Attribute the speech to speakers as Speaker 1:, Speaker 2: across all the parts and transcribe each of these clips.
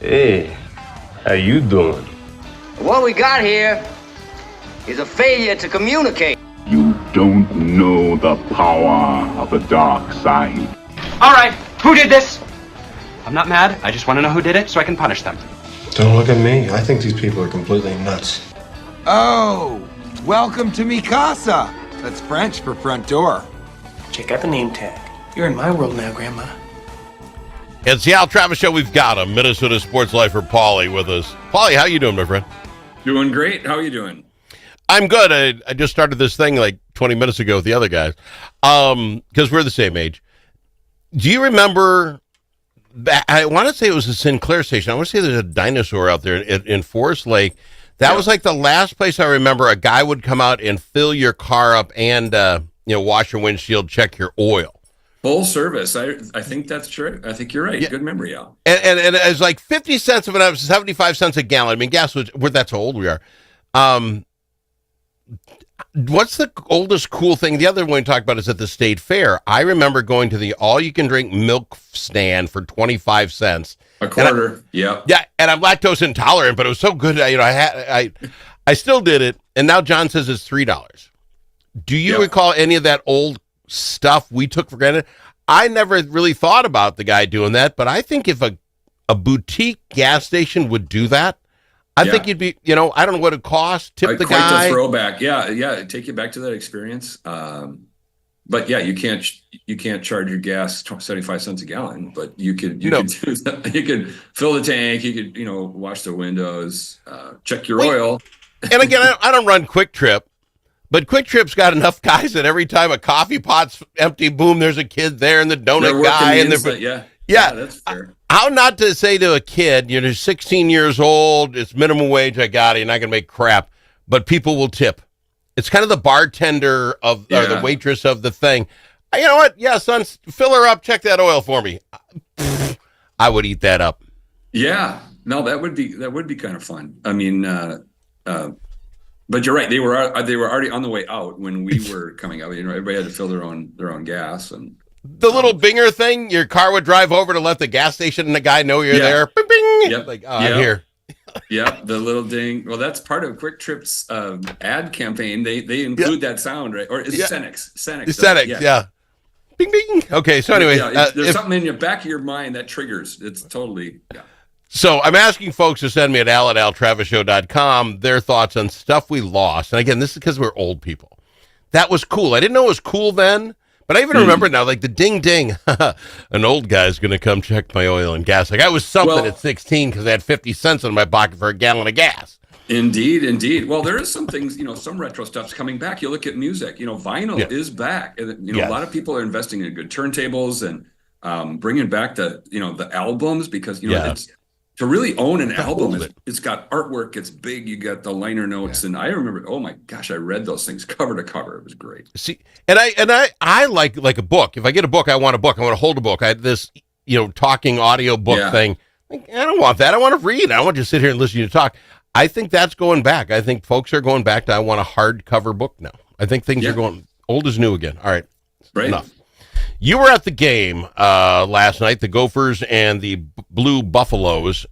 Speaker 1: Hey, how you doing?
Speaker 2: What we got here is a failure to communicate.
Speaker 3: You don't know the power of the dark side.
Speaker 4: All right, who did this? I'm not mad. I just want to know who did it so I can punish them.
Speaker 5: Don't look at me. I think these people are completely nuts.
Speaker 6: Oh, welcome to Mikasa. That's French for front door.
Speaker 7: Check out the name tag. You're in my world now, Grandma.
Speaker 8: It's the Al Travis Show. We've got a Minnesota sports lifer, Paulie, with us. Paulie, how you doing, my friend?
Speaker 9: Doing great. How are you doing?
Speaker 8: I'm good. I just started this thing like 20 minutes ago with the other guys because we're the same age. Do you remember, I want to say it was a Sinclair station. I want to say there's a dinosaur out there in Forest Lake. That was like the last place I remember a guy would come out and fill your car up and, wash your windshield, check your oil.
Speaker 9: Full service. I think that's true. I think you're right. Yeah. Good memory, Al.
Speaker 8: And it's like 50 cents of it, 75 cents a gallon. I mean, gas was, that's how old we are. What's the oldest cool thing? The other one we talked about is at the state fair. I remember going to the all-you-can-drink milk stand for 25 cents.
Speaker 9: A quarter, yeah.
Speaker 8: Yeah, and I'm lactose intolerant, but it was so good. I still did it, and now John says it's $3. Do you recall any of that old stuff we took for granted? I never really thought about the guy doing that, but I think if a boutique gas station would do that, I think you'd be, I don't know what it costs, tip the guy.
Speaker 9: Quite a throwback. Yeah, take you back to that experience. But yeah, you can't charge your gas 75 cents a gallon, but you could do that. You could fill the tank, you could, wash the windows, check your oil.
Speaker 8: And again, I don't run Quick Trip. But Quick Trip's got enough guys that every time a coffee pot's empty, boom, there's a kid there and the donut guy.
Speaker 9: Yeah, that's fair.
Speaker 8: How not to say to a kid, you're 16 years old, it's minimum wage, I got it, you're not going to make crap, but people will tip. It's kind of the bartender or the waitress of the thing. You know what? Yeah, son, fill her up, check that oil for me. I would eat that up.
Speaker 9: Yeah, no, that would be kind of fun. I mean, but you're right. They were already on the way out when we were coming out. Everybody had to fill their own gas, and
Speaker 8: the little binger thing. Your car would drive over to let the gas station and the guy know you're there. Bing, bing.
Speaker 9: Yep.
Speaker 8: Like, I'm here.
Speaker 9: Yeah, the little ding. Well, that's part of Quick Trip's ad campaign. They include that sound, right? Or is it Cenex?
Speaker 8: Cenex, yeah. Bing, bing. Okay, so anyway,
Speaker 9: there's something in the back of your mind that triggers. It's totally. Yeah.
Speaker 8: So I'm asking folks to send me at al@altravisshow.com their thoughts on stuff we lost. And again, this is because we're old people. That was cool. I didn't know it was cool then, but I even remember now, like the ding ding. An old guy's going to come check my oil and gas. Like I was something at 16 because I had 50 cents in my pocket for a gallon of gas.
Speaker 9: Indeed. Well, there is some things, some retro stuff's coming back. You look at music, vinyl is back. And, a lot of people are investing in good turntables and bringing back the albums because, it's, to really own an album, it's got artwork, it's big, you got the liner notes, and I remember, oh my gosh, I read those things cover to cover. It was great.
Speaker 8: See, and I like a book. If I get a book, I want a book. I want to hold a book. I had this, talking audio book thing. Like, I don't want that. I want to read. I don't want to just sit here and listen to you talk. I think that's going back. I think folks are going back to I want a hardcover book now. I think things are going old is new again. All right. Enough. You were at the game last night, the Gophers and the Blue Buffaloes.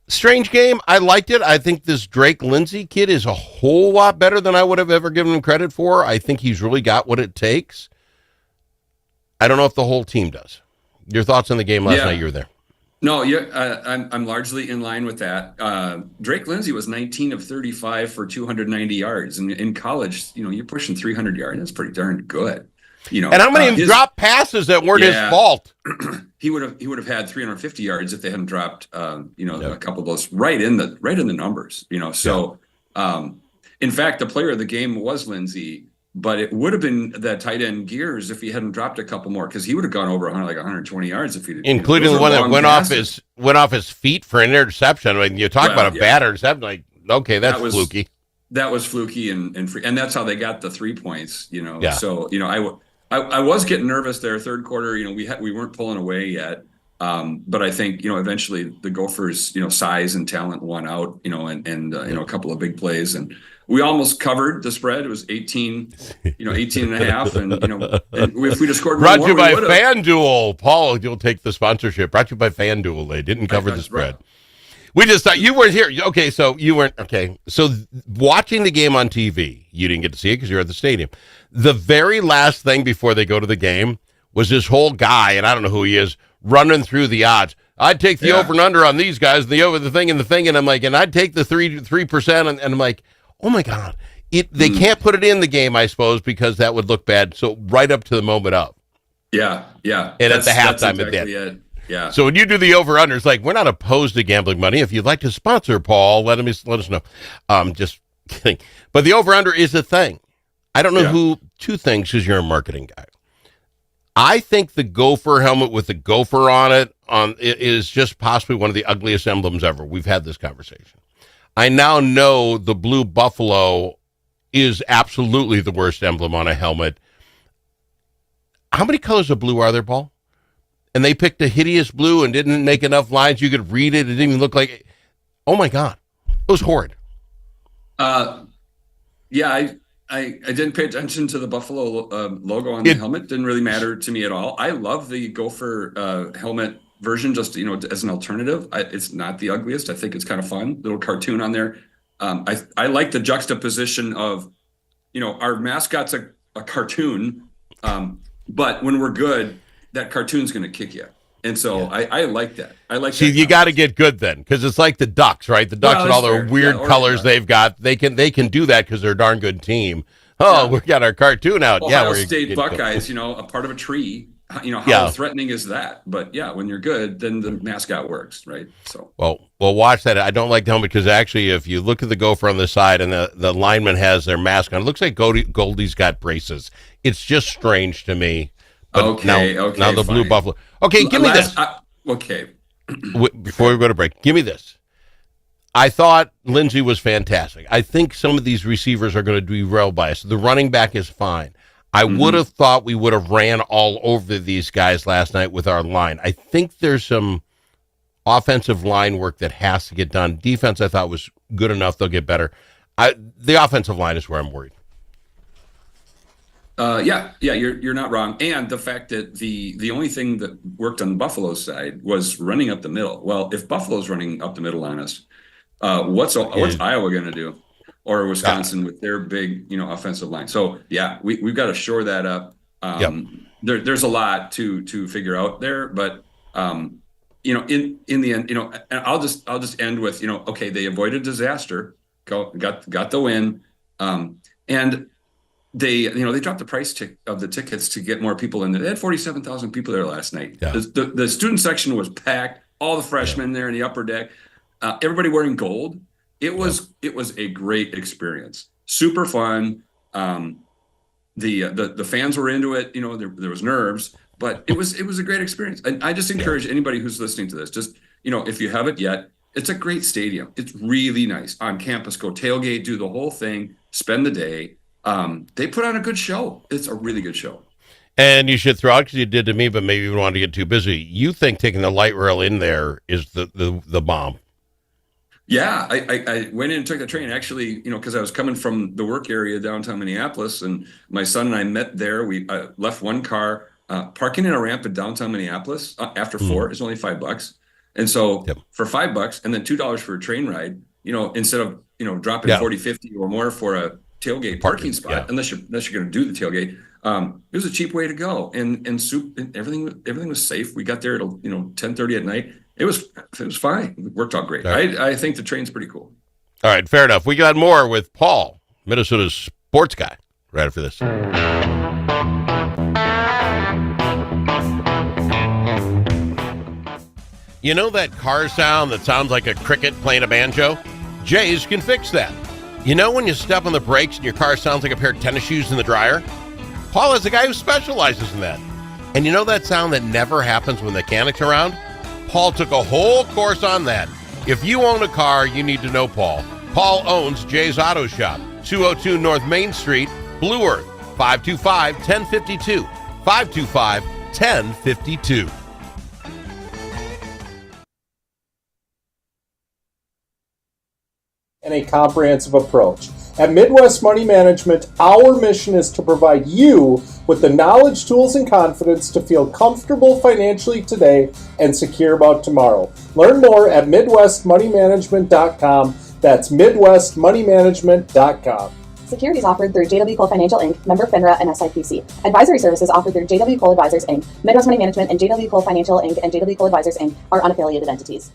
Speaker 8: Strange game. I liked it. I think this Drake Lindsey kid is a whole lot better than I would have ever given him credit for. I think he's really got what it takes. I don't know if the whole team does. Your thoughts on the game last night? You were there.
Speaker 9: No, I'm largely in line with that. Drake Lindsey was 19 of 35 for 290 yards. And in college, you're pushing 300 yards. That's pretty darn good.
Speaker 8: And how many drop passes that weren't his fault?
Speaker 9: He would have had 350 yards if they hadn't dropped, a couple of those right in the numbers. So in fact, the player of the game was Lindsey, but it would have been that tight end Gears if he hadn't dropped a couple more because he would have gone over 120 yards if he did.
Speaker 8: Including the one that went off his feet for an interception. I mean, you talk about a bad interception, like that was fluky.
Speaker 9: That was fluky and free, and that's how they got the 3 points. So I was getting nervous there, third quarter. We weren't pulling away yet. But I think, eventually the Gophers, size and talent won out, and a couple of big plays, and we almost covered the spread. It was 18 and a half. And, if we'd have scored
Speaker 8: brought
Speaker 9: more,
Speaker 8: to you by FanDuel. Paul, you'll take the sponsorship. Brought to you by FanDuel. They didn't cover the spread. Right. We just thought you weren't here. Okay, so you weren't. Okay, so watching the game on TV, you didn't get to see it because you're at the stadium. The very last thing before they go to the game was this whole guy, and I don't know who he is, running through the odds. I'd take the over and under on these guys, the over, the thing, and I'm like, and I'd take the 3%, and I'm like, oh my God, they can't put it in the game, I suppose, because that would look bad. So right up to the moment of.
Speaker 9: Yeah.
Speaker 8: And at the halftime
Speaker 9: exactly
Speaker 8: it did.
Speaker 9: Yeah.
Speaker 8: So when you do the over-under, it's like, we're not opposed to gambling money. If you'd like to sponsor Paul, let us know. Just kidding. But the over-under is a thing. I don't know two things, because you're a marketing guy. I think the Gopher helmet with the Gopher on it is just possibly one of the ugliest emblems ever. We've had this conversation. I now know the blue buffalo is absolutely the worst emblem on a helmet. How many colors of blue are there, Paul? And they picked a hideous blue and didn't make enough lines. You could read it. It didn't even look like, oh my God, it was horrid.
Speaker 9: Yeah, I didn't pay attention to the Buffalo logo on the helmet. Didn't really matter to me at all. I love the Gopher helmet version, just as an alternative. It's not the ugliest. I think it's kind of fun. Little cartoon on there. I like the juxtaposition of, our mascot's a cartoon, but when we're good, that cartoon's going to kick you. And so I like that. I like. See,
Speaker 8: you got to get good then, because it's like the Ducks, right? The Ducks and all their weird colors they've got. They can do that because they're a darn good team. Oh, we got our cartoon out.
Speaker 9: Ohio State Buckeyes, a part of a tree. How threatening is that? But when you're good, then the mascot works, right? So
Speaker 8: well, watch that. I don't like the helmet because actually, if you look at the Gopher on the side and the lineman has their mask on, it looks like Goldie's got braces. It's just strange to me. But
Speaker 9: okay.
Speaker 8: Now the blue buffalo. Okay, give me this.
Speaker 9: Okay.
Speaker 8: Before we go to break, give me this. I thought Lindsey was fantastic. I think some of these receivers are going to do well by us. The running back is fine. I would have thought we would have ran all over these guys last night with our line. I think there's some offensive line work that has to get done. Defense, I thought, was good enough. They'll get better. The offensive line is where I'm worried.
Speaker 9: You're not wrong. And the fact that the only thing that worked on Buffalo's side was running up the middle. Well, if Buffalo's running up the middle on us, what's Iowa going to do? Or Wisconsin with their big, offensive line. So we've got to shore that up. There's a lot to figure out there, but in the end, and I'll just end with, okay, they avoided disaster, got the win, and they dropped the price of the tickets to get more people in there. They had 47,000 people there last night. Yeah. The student section was packed. All the freshmen there in the upper deck, everybody wearing gold. It was a great experience. Super fun. The fans were into it. There was nerves, but it was a great experience. And I just encourage anybody who's listening to this, just if you haven't yet, it's a great stadium. It's really nice on campus. Go tailgate, do the whole thing, spend the day. They put on a good show. It's a really good show.
Speaker 8: And you should throw out, because you did to me, but maybe you wanted to get too busy. You think taking the light rail in there is the bomb.
Speaker 9: Yeah, I went in and took the train, actually, because I was coming from the work area downtown Minneapolis, and my son and I met there. We left one car. Parking in a ramp in downtown Minneapolis after 4 is only $5. And so for $5 and then $2 for a train ride, instead of, dropping 40, 50 or more for a tailgate parking spot, unless you're going to do the tailgate, it was a cheap way to go. And everything was safe. We got there at 10:30 at night. It was fine. It worked out great. Right. I think the train's pretty cool.
Speaker 8: All right, fair enough. We got more with Paul, Minnesota's sports guy, right after this. You know that car sound that sounds like a cricket playing a banjo? Jay's can fix that. You know when you step on the brakes and your car sounds like a pair of tennis shoes in the dryer? Paul is a guy who specializes in that. And you know that sound that never happens when the mechanic's around? Paul took a whole course on that. If you own a car, you need to know Paul. Paul owns Jay's Auto Shop, 202 North Main Street, Blue Earth, 525-1052, 525-1052.
Speaker 10: and a comprehensive approach. At Midwest Money Management, our mission is to provide you with the knowledge, tools, and confidence to feel comfortable financially today and secure about tomorrow. Learn more at MidwestMoneyManagement.com. That's MidwestMoneyManagement.com.
Speaker 11: Securities offered through JW Cole Financial Inc., member FINRA and SIPC. Advisory services offered through JW Cole Advisors Inc. Midwest Money Management and JW Cole Financial Inc. and JW Cole Advisors Inc. are unaffiliated entities.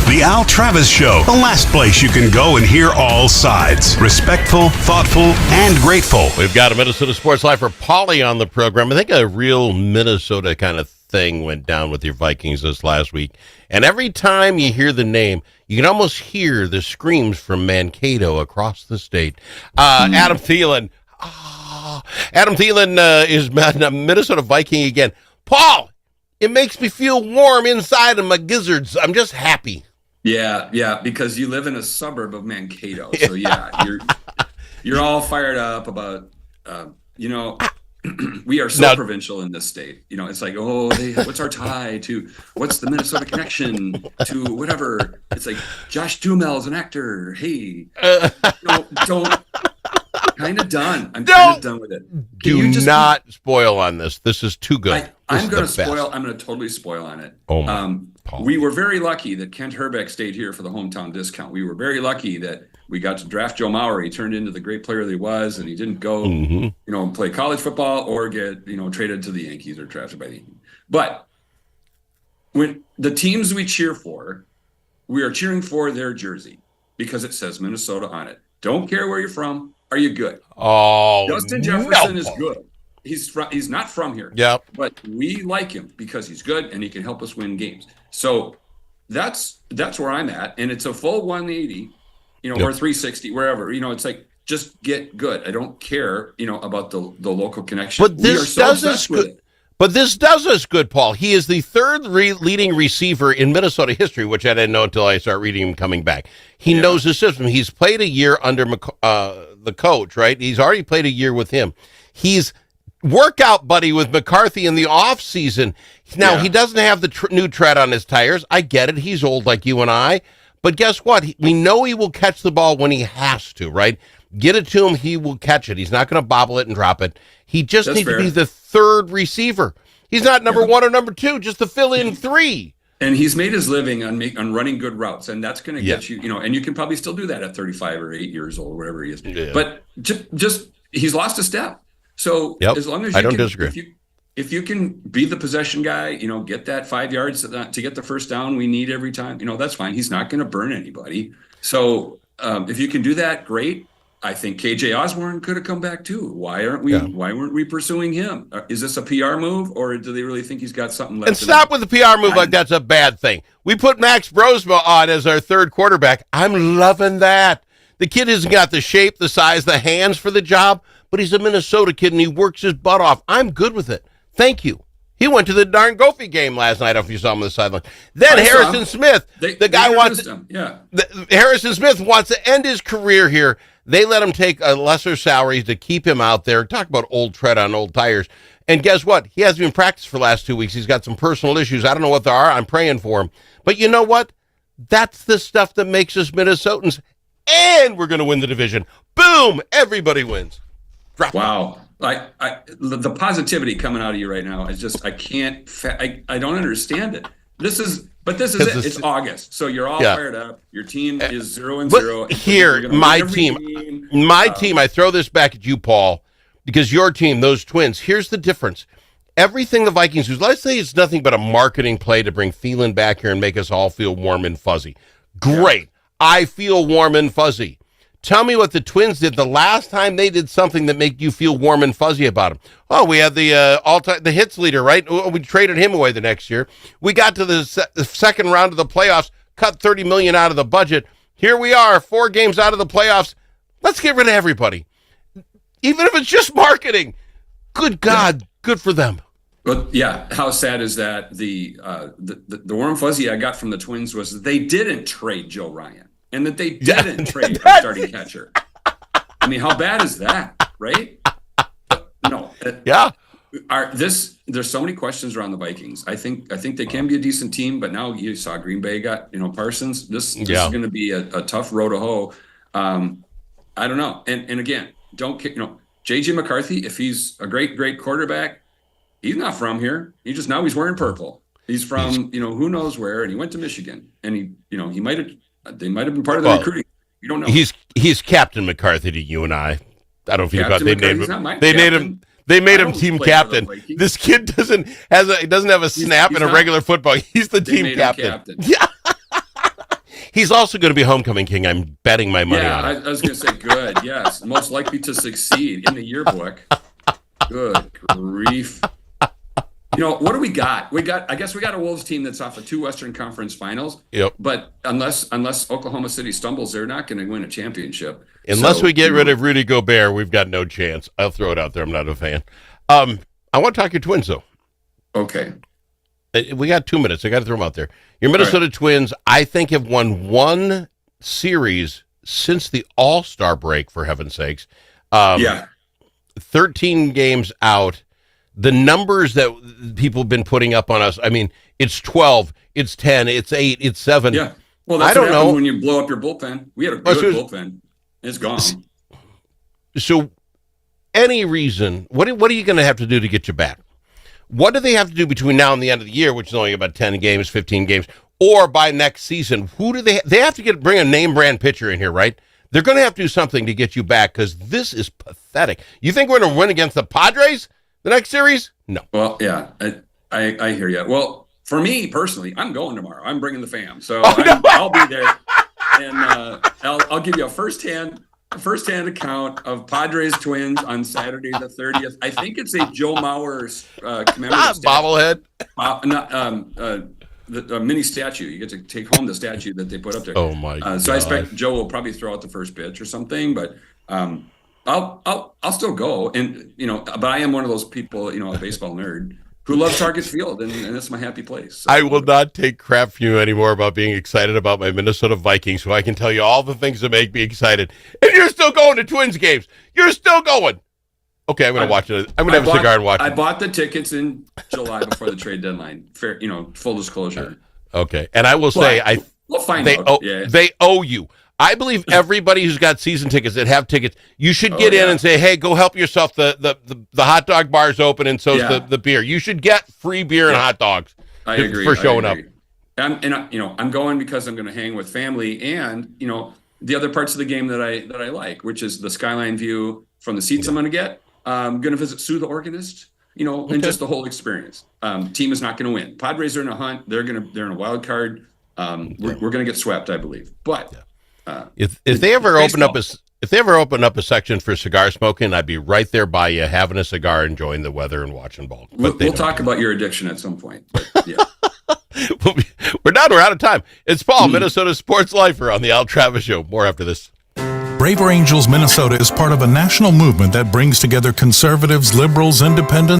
Speaker 12: The Al Travis Show, the last place you can go and hear all sides. Respectful, thoughtful, and grateful.
Speaker 8: We've got a Minnesota Sports Lifer Paulie on the program. I think a real Minnesota kind of thing went down with your Vikings this last week. And every time you hear the name, you can almost hear the screams from Mankato across the state. Adam Thielen. Adam Thielen is a Minnesota Viking again. Paul, it makes me feel warm inside of my gizzards. I'm just happy.
Speaker 9: Yeah, because you live in a suburb of Mankato. So you're all fired up about we are so provincial in this state. You know, it's like, what's our tie to, what's the Minnesota connection to whatever? It's like Josh Duhamel's an actor. Hey, don't. Kind of done. I'm kind of done with it.
Speaker 8: Do not spoil on this. This is too good.
Speaker 9: I'm going to spoil. I'm going to totally spoil on it. We were very lucky that Kent Herbeck stayed here for the hometown discount. We were very lucky that we got to draft Joe Mauer. He turned into the great player that he was, and he didn't go, play college football or get, traded to the Yankees or drafted by the Yankees. But when the teams we cheer for, we are cheering for their jersey because it says Minnesota on it. Don't care where you're from. Are you good? Justin Jefferson is good. He's not from here.
Speaker 8: Yep.
Speaker 9: But we like him because he's good and he can help us win games. So that's where I'm at. And it's a full 180, or 360, wherever. It's like, just get good. I don't care, about the local connection.
Speaker 8: But this does us good. But this does us good, Paul. He is the third leading receiver in Minnesota history, which I didn't know until I started reading him coming back. He knows the system. He's played a year under the coach, right? He's already played a year with him. He's workout buddy with McCarthy in the off season. Now, he doesn't have the new tread on his tires. I get it. He's old like you and I. But guess what? We know he will catch the ball when he has to, right? Get it to him, he will catch it. He's not going to bobble it and drop it. He just needs to be the third receiver. He's not number one or number two, just to fill in three.
Speaker 9: And he's made his living on running good routes, and that's going to get you, and you can probably still do that at 35 or 8 years old, whatever he is. Yeah. But just he's lost a step. So as long as you
Speaker 8: don't disagree.
Speaker 9: If you can be the possession guy, get that 5 yards to get the first down we need every time, that's fine. He's not going to burn anybody. So if you can do that, great. I think KJ Osborne could have come back too. Why weren't we pursuing him? Is this a PR move, or do they really think he's got something left?
Speaker 8: And stop with the PR move like that's a bad thing. We put Max Brosma on as our third quarterback. I'm loving that. The kid hasn't got the shape, the size, the hands for the job, but he's a Minnesota kid and he works his butt off. I'm good with it. Thank you. He went to the darn Gophie game last night. If you saw him on the sideline, then Harrison Smith, the guy wants. Harrison Smith wants to end his career here. They let him take a lesser salary to keep him out there. Talk about old tread on old tires. And guess what? He hasn't been practiced for the last 2 weeks. He's got some personal issues. I don't know what they are. I'm praying for him. But you know what? That's the stuff that makes us Minnesotans. And we're going to win the division. Boom! Everybody wins.
Speaker 9: Wow. The positivity coming out of you right now is just, I don't understand it. This is it. It's August. So you're all fired up. Your team is 0-0.
Speaker 8: Here, my team, I throw this back at you, Paul, because your team, those Twins, here's the difference. Everything the Vikings do, let's say it's nothing but a marketing play to bring Thielen back here and make us all feel warm and fuzzy. Great. Yeah. I feel warm and fuzzy. Tell me what the Twins did the last time they did something that made you feel warm and fuzzy about them. Oh, we had the hits leader, right? We traded him away the next year. We got to the second round of the playoffs, cut $30 million out of the budget. Here we are, 4 games out of the playoffs. Let's get rid of everybody, even if it's just marketing. Good God, good for them.
Speaker 9: But yeah, how sad is that? The warm fuzzy I got from the Twins was that they didn't trade Joe Ryan. And that they didn't trade a starting catcher. I mean, how bad is that, right? No.
Speaker 8: Yeah.
Speaker 9: There's so many questions around the Vikings. I think they can be a decent team, but now you saw Green Bay got Parsons. This is going to be a tough road to hoe. I don't know. And again, JJ McCarthy, if he's a great quarterback, he's not from here. He's wearing purple. He's from who knows where, and he went to Michigan, and he might have. They might have been part of the recruiting. You don't know.
Speaker 8: He's Captain McCarthy to you and I. I don't know if you got. They made him team captain. This kid doesn't have a snap in a regular football. He's the team captain. Yeah. He's also going to be homecoming king. I'm betting my money on it.
Speaker 9: I was going to say good. Yes, most likely to succeed in the yearbook. Good grief. What do we got? I guess we got a Wolves team that's off of 2 Western Conference finals.
Speaker 8: Yep.
Speaker 9: But unless Oklahoma City stumbles, they're not going to win a championship.
Speaker 8: Unless we get rid of Rudy Gobert, we've got no chance. I'll throw it out there. I'm not a fan. I want to talk your Twins, though.
Speaker 9: Okay.
Speaker 8: We got 2 minutes. I got to throw them out there. Your Minnesota Twins, I think, have won 1 series since the All-Star break, for heaven's sakes. 13 games out. The numbers that people have been putting up on us, I mean, it's 12, it's 10, it's 8, it's 7.
Speaker 9: Yeah. Well, that's what happens when you blow up your bullpen. We had a good bullpen. It's gone.
Speaker 8: So, any reason, what are you going to have to do to get you back? What do they have to do between now and the end of the year, which is only about 10 games, 15 games, or by next season? Who do they have to bring a name brand pitcher in here, right? They're going to have to do something to get you back because this is pathetic. You think we're going to win against the Padres? The next series? No.
Speaker 9: Well, yeah, I hear you. Well, for me personally, I'm going tomorrow. I'm bringing the fam, so I'll be there, and I'll give you a firsthand account of Padres Twins on Saturday the 30th. I think it's a Joe Mauer commemorative
Speaker 8: bobblehead.
Speaker 9: The mini statue. You get to take home the statue that they put up there.
Speaker 8: Oh my God!
Speaker 9: So I expect Joe will probably throw out the first pitch or something, but. I'll still go, and but I am one of those people, a baseball nerd who loves Target Field, and that's my happy place. So,
Speaker 8: I will not take crap from you anymore about being excited about my Minnesota Vikings, so I can tell you all the things that make me excited. And you're still going to Twins games. You're still going. Okay, I'm going to watch it. I'm going to have a cigar and watch it.
Speaker 9: I bought the tickets in July before the trade deadline. Fair, full disclosure.
Speaker 8: Okay, and I will say
Speaker 9: We'll find
Speaker 8: they
Speaker 9: out. Yeah.
Speaker 8: They owe you. I believe everybody who's got season tickets that have tickets, you should get in and say, "Hey, go help yourself. The hot dog bar's open, and so's the beer. You should get free beer and hot dogs."
Speaker 9: I agree
Speaker 8: for showing up.
Speaker 9: I'm going because I'm going to hang with family, and the other parts of the game that I like, which is the skyline view from the seats I'm going to get. I'm going to visit Sue the organist, and just the whole experience. Team is not going to win. Padres are in a hunt. They're in a wild card. We're going to get swept, I believe. But
Speaker 8: if they ever open up a section for cigar smoking, I'd be right there by you, having a cigar, enjoying the weather, and watching ball.
Speaker 9: We'll talk about your addiction at some point. But, yeah.
Speaker 8: We're out of time. It's Paul, Minnesota Sports Lifer on the Al Travis Show. More after this.
Speaker 13: Braver Angels Minnesota is part of a national movement that brings together conservatives, liberals, independents,